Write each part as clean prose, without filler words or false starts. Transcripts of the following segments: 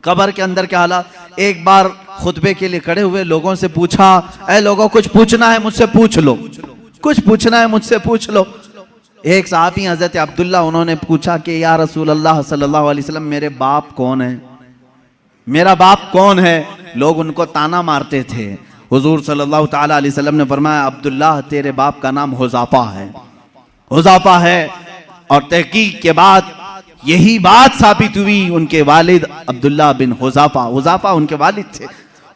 कब्र के अंदर के हालात। एक बार खुतबे के लिए खड़े हुए, लोगों से पूछा, ऐ लोगों कुछ पूछना है मुझसे पूछ लो, कुछ पूछना है मुझसे पूछ लो। एक साहबी हजरत अब्दुल्ला, उन्होंने पूछा कि या रसूल अल्लाह सल्लल्लाहु अलैहि वसल्लम मेरे बाप कौन है, मेरा बाप कौन है। लोग उनको ताना मारते थे। हुजूर सल्लल्लाहु ताला अलैहि वसल्लम ने फरमाया अब्दुल्ला तेरे बाप का नाम हुज़ाफा है, हुज़ाफा है। और तहकीक के बाद यही बात साबित हुई, उनके वालिद अब्दुल्ला बिन हुज़ाफा, हुज़ाफा उनके वालिद थे।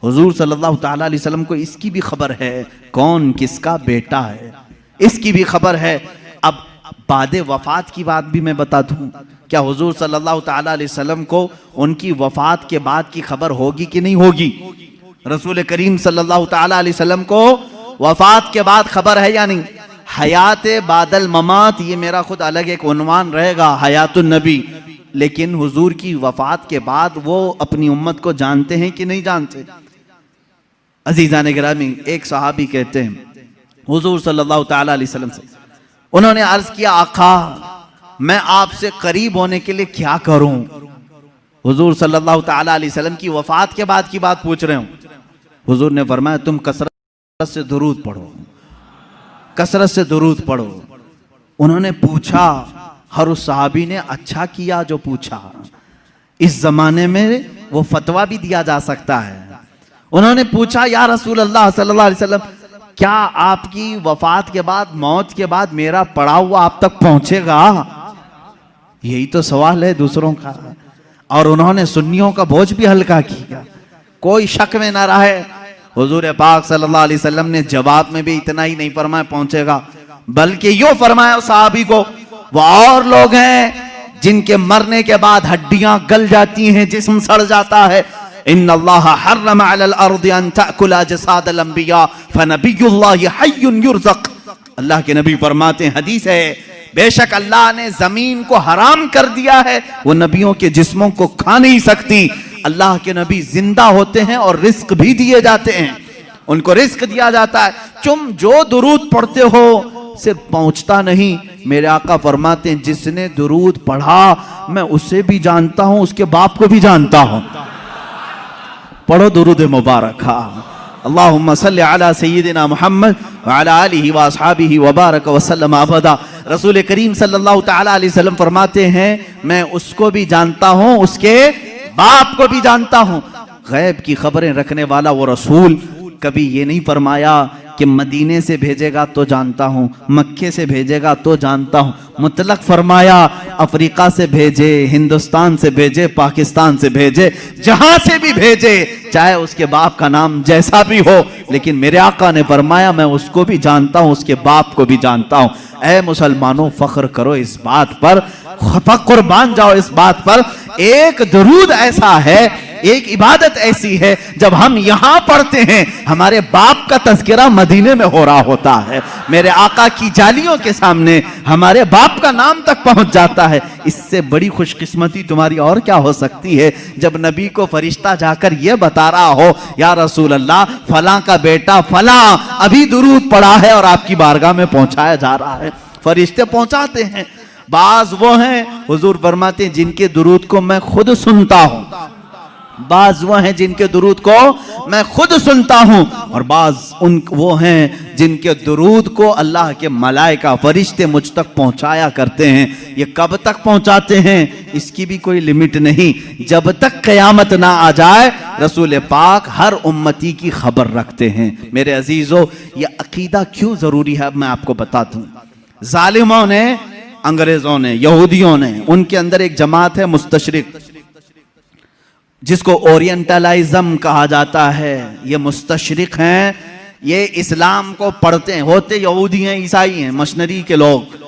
हुजूर सल्लल्लाहु ताला अलैहि वसल्लम को इसकी भी खबर है कौन किसका बेटा है, इसकी भी खबर है। अब बाद वफात की बात भी मैं बता दूं, क्या हुजूर सल्लल्लाहु ताला अलैहि वसल्लम को उनकी वफात के बाद की खबर होगी कि नहीं होगी? रसूल करीम सल्लल्लाहु ताला अलैहि वसल्लम को वफात के बाद खबर है या नहीं? हयात बादल ममात, ये मेरा खुद अलग एक उन्वान रहेगा, हयातुन नबी। लेकिन हुजूर की वफात के बाद वो अपनी उम्मत को जानते हैं कि नहीं जानते? अजीज़ान गिरामी, एक सहाबी कहते हैं हुजूर सल्लल्लाहु ताला अलैहि वसल्लम से, उन्होंने अर्ज किया आका मैं आपसे करीब होने के लिए क्या करूं? हुजूर सल्लल्लाहु ताला अलैहि वसल्लम की वफात के बाद की बात पूछ रहे हूं। हुजूर ने फरमाया तुम कसरत से दुरूद पढ़ो, कसरत से दुरूद पढ़ो। उन्होंने पूछा, हर उस सहाबी ने अच्छा किया जो पूछा। इस जमाने में वो फतवा भी दिया जा सकता है। उन्होंने पूछा या रसूल अल्लाह सल्लल्लाहु अलैहि वसल्लम क्या आपकी वफात के बाद, मौत के बाद मेरा पड़ा हुआ आप तक पहुंचेगा? यही तो सवाल है दूसरों का। और उन्होंने सुन्नियों का बोझ भी हल्का किया, कोई शक में ना रहे। हुजूर पाक सल्लल्लाहु अलैहि वसल्लम ने जवाब में भी इतना ही नहीं फरमाया पहुंचेगा, बल्कि यूं फरमाया उस सहाबी को, वो और लोग हैं जिनके मरने के बाद हड्डियां गल जाती हैं, जिस्म सड़ जाता है। इन्नल्लाह हर्रम अलल अर्दि अन तअकुल अजसादल अंबिया फनबियुल्लाहि हय्युन युरज़क़। अल्लाह के नबी फरमाते हैं, हदीस है, बेशक अल्लाह ने जमीन को हराम कर दिया है, वो नबियों के जिस्मों को खा नहीं सकती। अल्लाह के नबी जिंदा होते हैं और रिस्क भी दिए जाते हैं, उनको रिस्क दिया जाता है। तुम जो दुरूद पढ़ते हो सिर्फ पहुंचता नहीं, मेरे आका फरमाते हैं जिसने दुरूद पढ़ा मैं उसे भी जानता हूं, उसके बाप को भी जानता हूं। पढ़ो दुरूद मुबारक। अल्लाहुम्मा सल्लि अला सय्यिदिना मुहम्मद व अला आलिहि व अस्हाबिहि व बारक व सल्लम अबदा। रसूल करीम सल्लल्लाहु ताला अलैहि वसल्लम फरमाते हैं मैं उसको भी जानता हूं, उसके बाप को भी जानता हूं। गैब की खबरें रखने वाला वो रसूल कभी ये नहीं फरमाया कि मदीने से भेजेगा तो जानता हूं, मक्के से भेजेगा तो जानता हूं। मुतलक फरमाया अफ्रीका से भेजे, हिंदुस्तान से भेजे, पाकिस्तान से भेजे, जहां से भी भेजे, चाहे उसके बाप का नाम जैसा भी हो, लेकिन मेरे आका ने फरमाया मैं उसको भी जानता हूं, उसके बाप को भी जानता हूं। ऐ मुसलमानों फख्र करो इस बात पर, कुर्बान जाओ इस बात पर। एक दुरूद ऐसा है, एक इबादत ऐसी है, जब हम यहां पढ़ते हैं हमारे बाप का तज़किरा मदीने में हो रहा होता है। मेरे आका की जालियों के सामने हमारे बाप का नाम तक पहुंच जाता है। इससे बड़ी खुशकिस्मती तुम्हारी और क्या हो सकती है, जब नबी को फरिश्ता जाकर यह बता रहा हो या रसूल अल्लाह फलां का बेटा फलां अभी दुरूद पढ़ा है और आपकी बारगाह में पहुंचाया जा रहा है। फरिश्ते पहुंचाते हैं। बाज वो हैं, हुजूर फरमाते हैं जिनके दुरूद को मैं खुद सुनता हूं, बाज वो हैं जिनके दुरूद को मैं खुद सुनता हूं, और बाज वो हैं जिनके दुरूद को अल्लाह के मलाइका फरिश्ते मुझ तक पहुंचाया करते हैं। ये कब तक पहुंचाते हैं इसकी भी कोई लिमिट नहीं, जब तक क़यामत ना आ जाए रसूल पाक हर उम्मती की खबर रखते हैं। मेरे अजीजों, ये अकीदा क्यों जरूरी है अब मैं आपको बता दूं। जालिमों ने, अंग्रेजों ने, यहूदियों ने, उनके अंदर एक जमात है मुस्तशरिक, जिसको ओरिएंटलिज्म कहा जाता है। ये मुस्तशरिक हैं, ये इस्लाम को पढ़ते हैं, होते यहूदी हैं, ईसाई हैं, मशनरी के लोग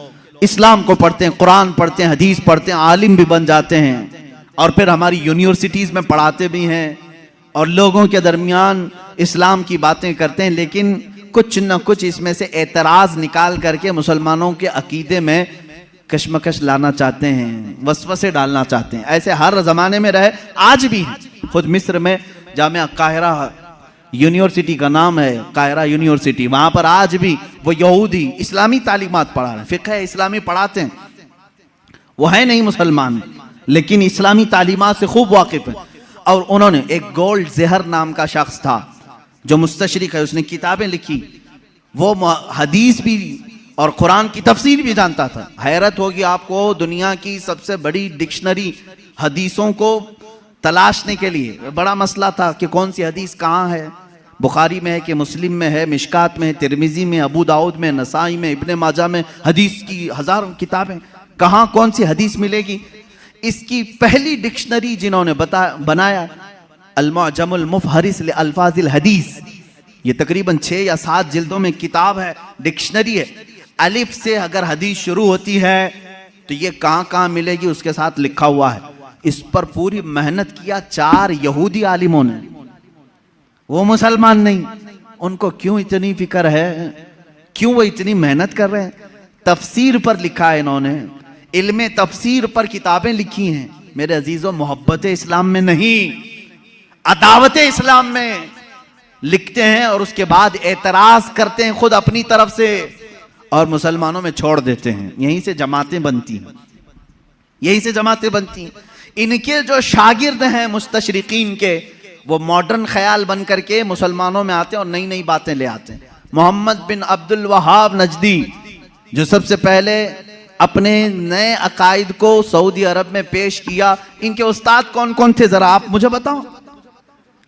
इस्लाम को पढ़ते हैं, कुरान पढ़ते हैं, हदीस पढ़ते हैं, आलिम भी बन जाते हैं, और फिर हमारी यूनिवर्सिटीज़ में पढ़ाते भी हैं और लोगों के दरमियान इस्लाम की बातें करते हैं। लेकिन कुछ न कुछ इसमें से एतराज़ निकाल करके मुसलमानों के अकीदे में कशमकश लाना चाहते हैं, वसवसे डालना चाहते हैं। ऐसे हर ज़माने में रहे, आज भी है। खुद मिस्र में जामिया काहिरा यूनिवर्सिटी का नाम है, काहिरा यूनिवर्सिटी, वहाँ पर आज भी वो यहूदी इस्लामी तालीमात पढ़ा रहे हैं, फ़िक़्ह इस्लामी पढ़ाते हैं। वो है नहीं मुसलमान, लेकिन इस्लामी तालीमात से खूब वाकिफ़ है। और उन्होंने, एक गोल्ड ज़हर नाम का शख्स था जो मुस्तशरिक है, उसने किताबें लिखी, वो हदीस भी और कुरान की तफसीर भी जानता था। हैरत होगी आपको, दुनिया की सबसे बड़ी डिक्शनरी हदीसों को तलाशने के लिए बड़ा मसला था कि कौन सी हदीस कहाँ है, बुखारी में है कि मुस्लिम में है, मिशकात में है, तिरमिजी में, अबू दाऊद में, नसाई में, इब्ने माजा में, हदीस की हजारों किताबें, कहाँ कौन सी हदीस मिलेगी। इसकी पहली डिक्शनरी जिन्होंने बनाया, अल-मुअजमुल मुफहरिस li अल्फाजिल हदीस, ये तकरीबन 6 या 7 जिल्दों में किताब है, डिक्शनरी है। अलिफ से अगर हदीस शुरू होती है तो ये कहाँ कहाँ मिलेगी उसके साथ लिखा हुआ है। इस पर पूरी मेहनत किया 4 यहूदी आलिमों ने, वो मुसलमान नहीं। उनको क्यों इतनी फिक्र है, क्यों वो इतनी मेहनत कर रहे हैं? तफसीर पर लिखा है इन्होंने, इल्मे तफसीर पर किताबें लिखी हैं। मेरे अजीजों, मोहब्बत इस्लाम में नहीं, अदावत इस्लाम में लिखते हैं और उसके बाद एतराज करते हैं खुद अपनी तरफ से और मुसलमानों में छोड़ देते हैं। यहीं से जमातें बनती हैं, यहीं से जमातें बनती हैं। इनके जो शागिर्द हैं मुस्तशरिकीन के, वो मॉडर्न ख्याल बन करके मुसलमानों में आते हैं और नई नई बातें ले आते हैं। मोहम्मद बिन अब्दुल वहाब नजदी, जो सबसे पहले अपने नए अकायद को सऊदी अरब में पेश किया, इनके उस्ताद कौन कौन थे जरा आप मुझे बताओ,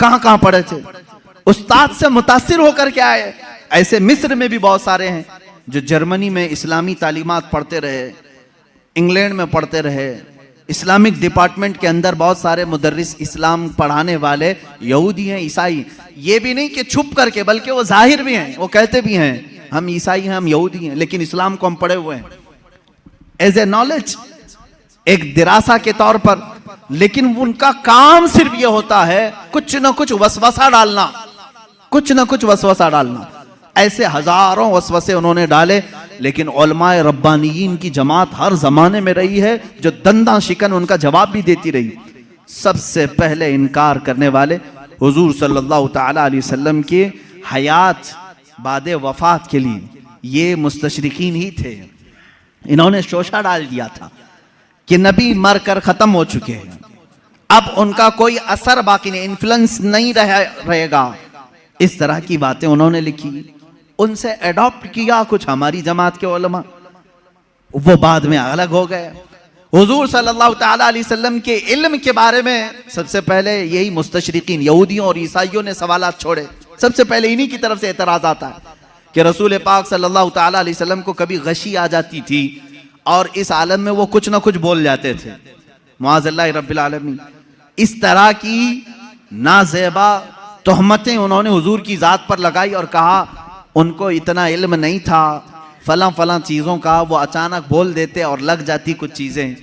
कहां कहां पढ़े थे? उस्ताद से मुतासिर होकर के आए। ऐसे मिस्र में भी बहुत सारे हैं जो जर्मनी में इस्लामी तालीमात पढ़ते रहे, इंग्लैंड में पढ़ते रहे, इस्लामिक डिपार्टमेंट के अंदर बहुत सारे मुदर्रिस इस्लाम पढ़ाने वाले यहूदी हैं, ईसाई। ये भी नहीं कि छुप करके, बल्कि वो जाहिर भी हैं, वो कहते भी हैं हम ईसाई हैं, हम यहूदी हैं, लेकिन इस्लाम को हम पढ़े हुए हैं एज ए नॉलेज, एक दिरासा के तौर पर। लेकिन उनका काम सिर्फ ये होता है कुछ ना कुछ वसवसा डालना, कुछ ना कुछ वसवसा डालना। ऐसे हजारों वसवसे उन्होंने डाले, लेकिन उलमाए रब्बानियीन की जमात हर जमाने में रही है जो दंदा शिकन उनका जवाब भी देती रही। सबसे पहले इनकार करने वाले हुजूर सल्लल्लाहु तआला अलैहि वसल्लम के हयात बाद वफात के लिए ये मुस्तशरिकीन ही थे। इन्होंने शोशा डाल दिया था कि नबी मर कर खत्म हो चुके हैं, अब उनका कोई असर बाकी नहीं, इन्फ्लुएंस नहीं रहेगा। इस तरह की बातें उन्होंने लिखी, उनसे एडॉप्ट किया कुछ हमारी जमात के उलमा, वो बाद में अलग हो गए। हुजूर सल्लल्लाहु तआला अलैहि वसल्लम के इल्म के बारे में सबसे पहले यही मुस्तशरिकीन यहूदियों और ईसाइयों ने सवालात छोड़े। सबसे पहले इन्हीं की तरफ से एतराज आता है कि रसूल पाक सल्लल्लाहु तआला अलैहि वसल्लम को कभी गशी आ जाती थी और इस आलम में वो कुछ ना कुछ बोल जाते थे, मुआज़ल्लाह रब्बिल आलमीन। इस तरह की नाज़ेबा तोहमतें उन्होंने हुजूर की ज़ात पर लगाई और कहा उनको इतना इल्म नहीं था फलां फलां चीज़ों का, वो अचानक बोल देते और लग जाती कुछ चीज़ें।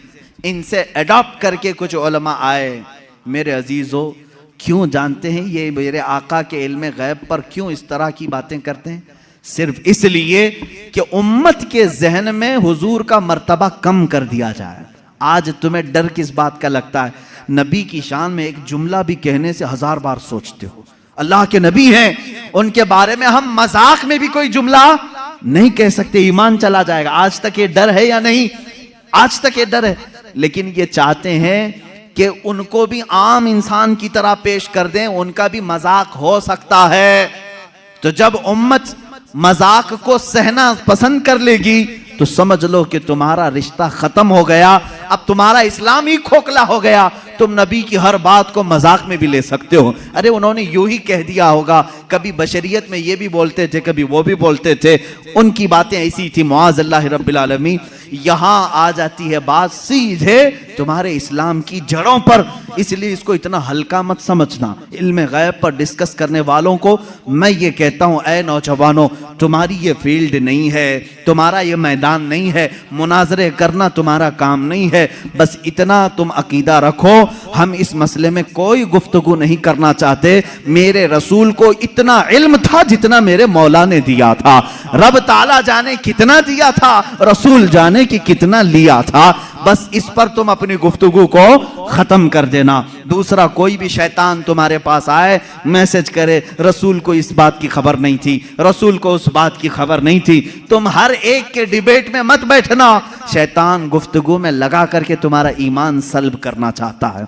इनसे अडॉप्ट करके कुछ उलमा आए। मेरे अजीज़ों, क्यों जानते हैं ये मेरे आका के इल्म गैब पर क्यों इस तरह की बातें करते हैं? सिर्फ इसलिए कि उम्मत के जहन में हुजूर का मर्तबा कम कर दिया जाए। आज तुम्हें डर किस बात का लगता है? नबी की शान में एक जुमला भी कहने से 1000 बार सोचते हो। अल्लाह के नबी हैं, उनके बारे में हम मजाक में भी कोई जुमला नहीं कह सकते, ईमान चला जाएगा। आज तक ये डर है या नहीं? आज तक ये डर है। लेकिन ये चाहते हैं कि उनको भी आम इंसान की तरह पेश कर दें, उनका भी मजाक हो सकता है। तो जब उम्मत मजाक को सहना पसंद कर लेगी तो समझ लो कि तुम्हारा रिश्ता खत्म हो गया, अब तुम्हारा इस्लाम ही खोखला हो गया। तुम नबी की हर बात को मजाक में भी ले सकते हो। अरे उन्होंने यूं ही कह दिया होगा, कभी बशरियत में ये भी बोलते थे, कभी वो भी बोलते थे, उनकी बातें ऐसी थी। मुआज़ल्लाह रब्बिल आलमीन। यहां आ जाती है बात सीधे तुम्हारे इस्लाम की जड़ों पर, इसलिए इसको इतना हल्का मत समझना। इल्म गैब पर डिस्कस करने वालों को मैं ये कहता हूं, ऐ नौजवानों, तुम्हारी ये फील्ड नहीं है, तुम्हारा ये मैदान नहीं है, मुनाजरे करना तुम्हारा काम नहीं है। बस इतना तुम अकीदा रखो, हम इस मसले में कोई गुफ्तगू नहीं करना चाहते। मेरे रसूल को इतना इल्म था जितना मेरे मौला ने दिया था। रब ताला जाने कितना दिया था, रसूल जाने कि कितना लिया था। बस इस पर तुम अपनी गुफ्तगू को खत्म कर देना। दूसरा कोई भी शैतान तुम्हारे पास आए, मैसेज करे, रसूल को इस बात की खबर नहीं थी, रसूल को उस बात की खबर नहीं थी, तुम हर एक के डिबेट में मत बैठना। शैतान गुफ्तगू में लगा करके तुम्हारा ईमान सल्ब करना चाहता है।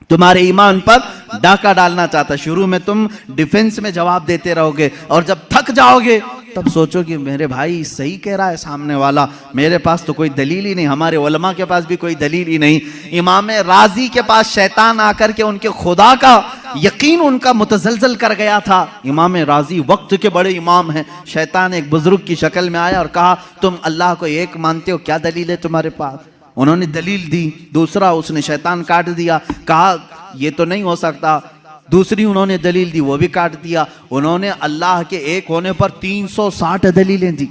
तुम्हारे ईमान पर डाका डालना चाहता। शुरू में तुम डिफेंस में जवाब देते रहोगे और जब थक जाओगे तब सोचो कि मेरे भाई सही कह रहा है सामने वाला, मेरे पास तो कोई दलील ही नहीं, हमारे उलमा के पास भी कोई दलील ही नहीं। इमाम राजी के पास शैतान आकर के उनके खुदा का यकीन उनका मुतजलजल कर गया था। इमाम राजी वक्त के बड़े इमाम हैं। शैतान एक बुजुर्ग की शक्ल में आया और कहा तुम अल्लाह को एक मानते हो, क्या दलील है तुम्हारे पास? उन्होंने दलील दी, दूसरा उसने शैतान काट दिया, कहा ये तो नहीं हो सकता। दूसरी उन्होंने दलील दी, वो भी काट दिया। उन्होंने अल्लाह के एक होने पर 360 दलीलें दी।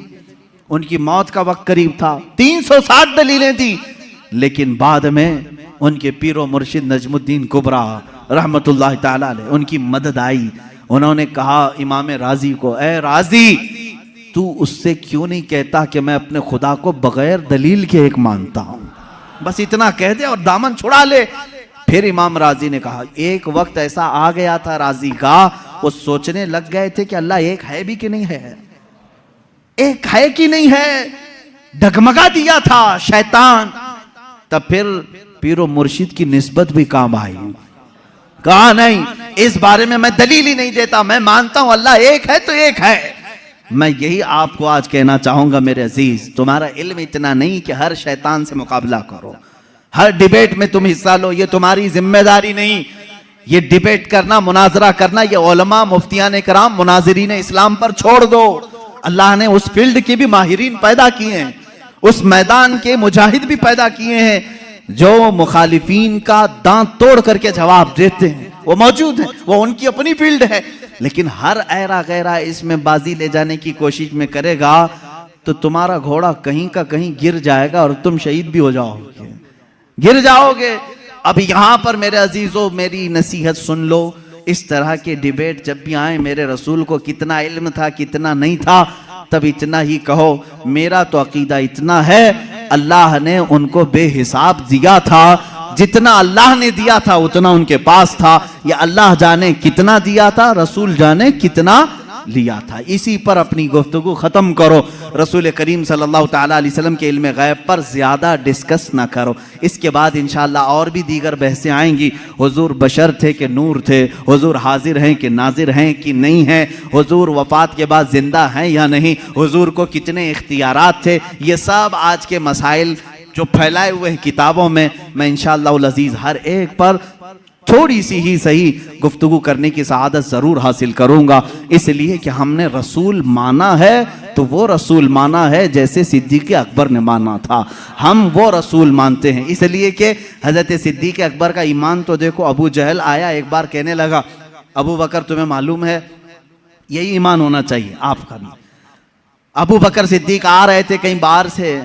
उनकी मौत का वक्त करीब था, 360 दलीलें दी। लेकिन बाद में उनके पीरो मुर्शिद नजमुद्दीन कुबरा रहमतुल्लाह ताला अलैह उनकी मदद आई। उन्होंने कहा इमाम राजी को, ए राजी तू उससे क्यों नहीं कहता कि मैं अपने खुदा को बगैर दलील के एक मानता हूं, बस इतना कह दे और दामन छुड़ा ले। फिर इमाम राजी ने कहा, एक वक्त ऐसा आ गया था राजी का, वो सोचने लग गए थे कि अल्लाह एक है भी कि नहीं है, एक है कि नहीं है, डगमगा दिया था शैतान। तब फिर पीरो मुर्शिद की निस्बत भी काम आई, कहा नहीं इस बारे में मैं दलील ही नहीं देता, मैं मानता हूं अल्लाह एक है तो एक है। मैं यही आपको आज कहना चाहूंगा मेरे अजीज, तुम्हारा इल्म इतना नहीं कि हर शैतान से मुकाबला करो, हर डिबेट में तुम हिस्सा लो, ये तुम्हारी जिम्मेदारी नहीं। ये डिबेट करना, मुनाजरा करना, ये उलमा मुफ्तियान कराम मुनाजिरीन इस्लाम पर छोड़ दो। अल्लाह ने उस फील्ड के भी माहिरीन पैदा किए हैं, उस मैदान के मुजाहिद भी पैदा किए हैं जो मुखालिफीन का दांत तोड़ करके जवाब देते हैं, वो मौजूद है, वो उनकी अपनी फील्ड है। लेकिन हर ऐरा गैरा इसमें बाजी ले जाने की कोशिश में करेगा तो तुम्हारा घोड़ा कहीं का कहीं गिर जाएगा और तुम शहीद भी हो जाओगे, गिर जाओगे। अब यहां पर मेरे अजीजों मेरी नसीहत सुन लो, इस तरह के डिबेट जब भी आए, मेरे रसूल को कितना इल्म था कितना नहीं था, तब इतना ही कहो मेरा तो अकीदा इतना है, अल्लाह ने उनको बेहिसाब दिया था, जितना अल्लाह ने दिया था उतना उनके पास था, या अल्लाह जाने कितना दिया था, रसूल जाने कितना लिया था। इसी पर अपनी गुफ्तगू खत्म करो। रसूल करीम सल्लल्लाहु ताला अलैहि वसल्लम के इल्म गैब पर ज्यादा डिस्कस ना करो। इसके बाद इंशाअल्लाह और भी दीगर बहसें आएंगी। हुजूर बशर थे कि नूर थे, हुजूर हाजिर हैं कि नाजिर हैं कि नहीं हैं, हुजूर वफात के बाद जिंदा हैं या नहीं, हुजूर को कितने इख्तियारात थे, ये सब आज के मसाइल जो फैलाए हुए हैं किताबों में, मैं इंशाअल्लाह अज़ीज़ हर एक पर थोड़ी सी ही सही गुफ्तगू करने की सआदत ज़रूर हासिल करूँगा। इसलिए कि हमने रसूल माना है तो वो रसूल माना है जैसे सिद्दीक़ अकबर ने माना था, हम वो रसूल मानते हैं। इसलिए कि हज़रत सिद्दीक़ अकबर का ईमान तो देखो, अबू जहल आया एक बार कहने लगा, अबू बकर तुम्हें मालूम है यही ईमान होना चाहिए आपका भी। अबू बकर सिद्दीक़ आ रहे थे कहीं बाहर से,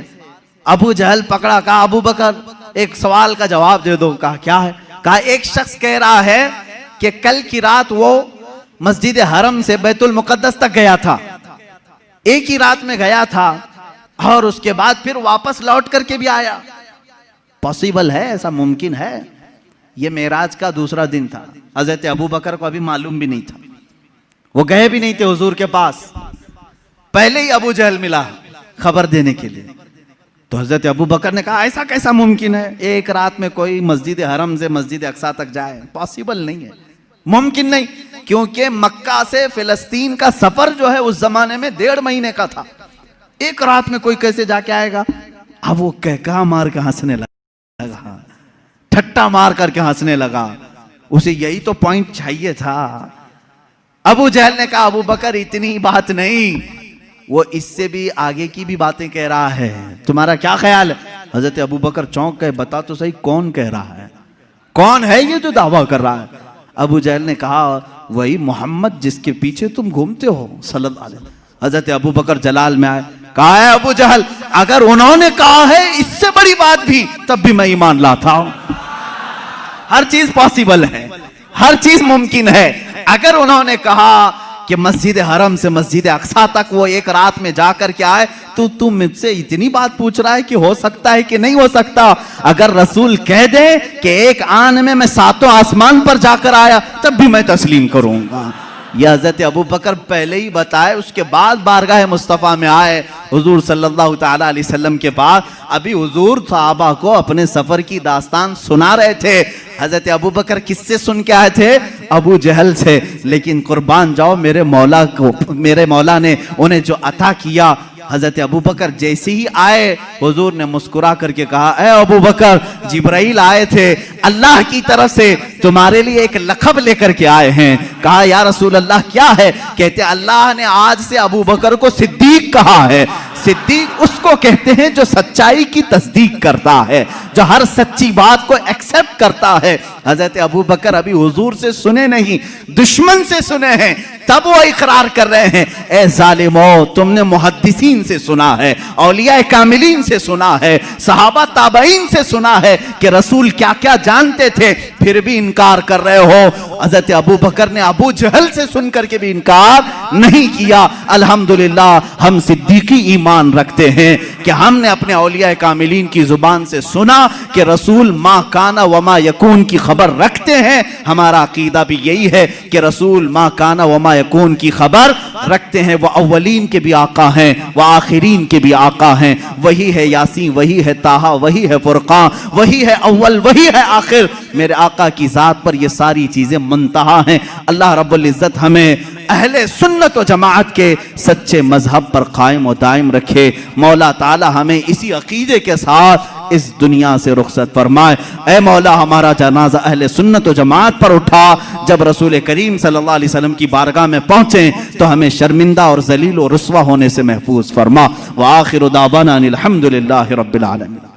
अबू जहल पकड़ा, कहा अबू बकर एक सवाल का जवाब दे दो। कहा क्या है? कहा एक शख्स कह रहा है कि कल की रात वो मस्जिद हरम से बैतुल मुकद्दस तक गया था, एक ही रात में गया था और उसके बाद फिर वापस लौट करके भी आया। पॉसिबल है? ऐसा मुमकिन है? ये मेराज का दूसरा दिन था, हजरत अबू बकर को अभी मालूम भी नहीं था, वो गए भी नहीं थे हुजूर के पास, पहले ही अबू जहल मिला खबर देने के लिए। तो हजरत अबू बकर ने कहा ऐसा कैसा मुमकिन है, एक रात में कोई मस्जिद हरम से मस्जिद अक्सा तक जाए? पॉसिबल नहीं है, मुमकिन नहीं, क्योंकि मक्का से फिलिस्तीन का सफर जो है उस जमाने में 1.5 महीने का था, एक रात में कोई कैसे जाके आएगा? अब वो कहका मार के हंसने लगा, ठट्टा मार करके हंसने लगा, उसे यही तो पॉइंट चाहिए था। अबू जहल ने कहा अबू बकर इतनी बात नहीं, वो इससे भी आगे की भी बातें कह रहा है, तुम्हारा क्या ख्याल है? हजरत अबू बकर चौंक गए, बता तो सही कौन कह रहा है, कौन है ये जो दावा कर रहा है? अबू जहल ने कहा वही मोहम्मद जिसके पीछे तुम घूमते हो सल्लल्लाहु अलैहि वसल्लम। हजरत अबू बकर जलाल में आए, कहा है अबू जहल अगर उन्होंने कहा है इससे बड़ी बात भी, तब भी मैं ईमान लाता हूं। हर चीज पॉसिबल है, हर चीज मुमकिन है। अगर उन्होंने कहा कि मस्जिद हरम से मस्जिद अक्सा तक वो एक रात में जाकर के आए, तो तू मुझसे इतनी बात पूछ रहा है कि हो सकता है कि नहीं हो सकता? अगर रसूल कह दे कि एक आन में मैं 7 आसमान पर जाकर आया, तब भी मैं तस्लीम करूंगा। यह हजरत अबू बकर पहले ही बताए, उसके बाद बारगाह मुस्तफ़ा में आए हुजूर सल्लल्लाहु ताला अलैहि वसल्लम के पास। अभी हुजूर सहाबा को अपने सफर की दास्तान सुना रहे थे, हजरत अबू बकर किससे सुन के आए थे? अबू जहल से। लेकिन कुर्बान जाओ मेरे मौला को, मेरे मौला ने उन्हें जो अता किया। हजरत अबू बकर जैसे ही आए, हुजूर ने मुस्कुरा करके कहा, ए अबू बकर, जिब्राइल आए थे अल्लाह की तरफ से, तुम्हारे लिए एक लक़ब लेकर के आए हैं। कहा या रसूल अल्लाह क्या है? कहते अल्लाह ने आज से अबू बकर को सिद्दीक कहा है। सिद्दीक उसको कहते हैं जो सच्चाई की तस्दीक करता है, जो हर सच्ची बात को एक्सेप्ट करता है। हजरत अबू बकर अभी हुजूर से सुने नहीं, दुश्मन से सुने हैं, तब वो इकरार कर रहे हैं, ए जालिमो, तुमने मुहद्दिसीन से सुना है, औलिया कामिलीन से सुना है, सहाबा ताबईन से सुना है कि रसूल क्या क्या जानते थे, फिर भी इनकार कर रहे हो। हजरत अबू बकर ने अबू जहल से सुनकर के भी इनकार नहीं किया। अल्हम्दुलिल्लाह हम सिद्दीकी ईमान रखते हैं कि हमने अपने औलिया कामिलीन की जुबान से सुना कि रसूल मा काना व मा यकून की खबर रखते हैं। हमारा अकीदा भी यही है कि रसूल मा काना व मा यकून की खबर रखते हैं। वह अव्वलीन के भी आका हैं, वह आखिरीन के भी आका हैं। वही है यासीन, वही है ताहा, वही है फुरकान, वही है अव्वल, वही है आखिर। मेरे आका की जात पर ये सारी चीजें मुंतहा हैं। अल्लाह रब्बुल इज्जत हमें अहले सुन्नत व जमाअत के सच्चे मजहब पर कायम व दायम रखे। मौला ताला हमें इसी अकीदे के साथ इस दुनिया से रुखसत फरमाए। ऐ मौला, हमारा जनाजा अहले सुन्नत व जमाअत पर उठा। जब रसूल करीम सल्लल्लाहु अलैहि वसल्लम की बारगाह में पहुंचे तो हमें शर्मिंदा और जलील और रुस्वा होने से महफूज फरमा। व आखिरु दावाना अनिल हम्दुलिल्लाहि रब्बिल आलमीन।